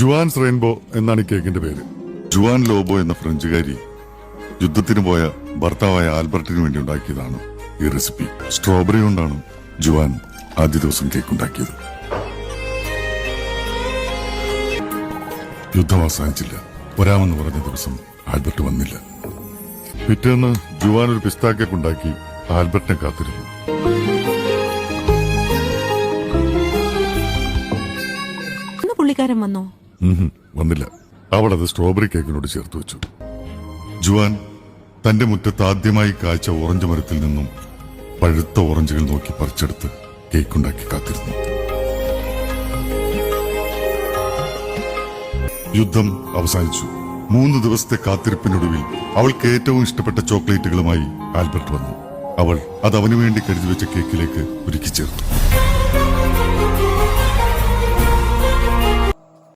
Juan's rainbow എന്നാണ് ഈ കേക്കിന്റെ പേര്. ജുവാൻ ലോബോ എന്ന ഫ്രഞ്ചുകാരി യുദ്ധത്തിന് പോയ ഭർത്താവായ ആൽബർട്ടിന് വേണ്ടി ഉണ്ടാക്കിയതാണ് ഈ റെസിപ്പി. സ്ട്രോബെറി കൊണ്ടാണ് ജുവാൻ ആദ്യ ദിവസം കേക്ക് ഉണ്ടാക്കിയത്. യുദ്ധം അവസാനിച്ചില്ല. വരാമെന്ന് പറഞ്ഞ ദിവസം ആൽബർട്ട് വന്നില്ല. പിറ്റേന്ന് ജുവാൻ ഒരു പിസ്താ കേക്ക് ഉണ്ടാക്കി ആൽബർട്ടിനെ കാത്തിരുന്നു. പുള്ളിക്കാരൻ വന്നോ? വന്നില്ല. അവൾ അത് സ്ട്രോബെറി കേക്കിനോട് ചേർത്ത് വെച്ചു. ജുവാൻ തന്റെ മുറ്റത്ത് ആദ്യമായി കായ്ച്ച ഓറഞ്ച് മരത്തിൽ നിന്നും പഴുത്ത ഓറഞ്ചുകൾ നോക്കി പറിച്ചെടുത്ത് കേക്കുണ്ടാക്കി കാത്തിരുന്നു. യുദ്ധം അവസാനിച്ചു. 3 ദിവസത്തെ കാത്തിരിപ്പിനൊടുവിൽ അവൾക്ക് ഏറ്റവും ഇഷ്ടപ്പെട്ട ചോക്ലേറ്റുകളുമായി ആൽബർട്ട് വന്നു. അവൾ അത് അവനു വേണ്ടി കരുതി വെച്ച കേക്കിലേക്ക് ഒരുക്കി ചേർത്തു.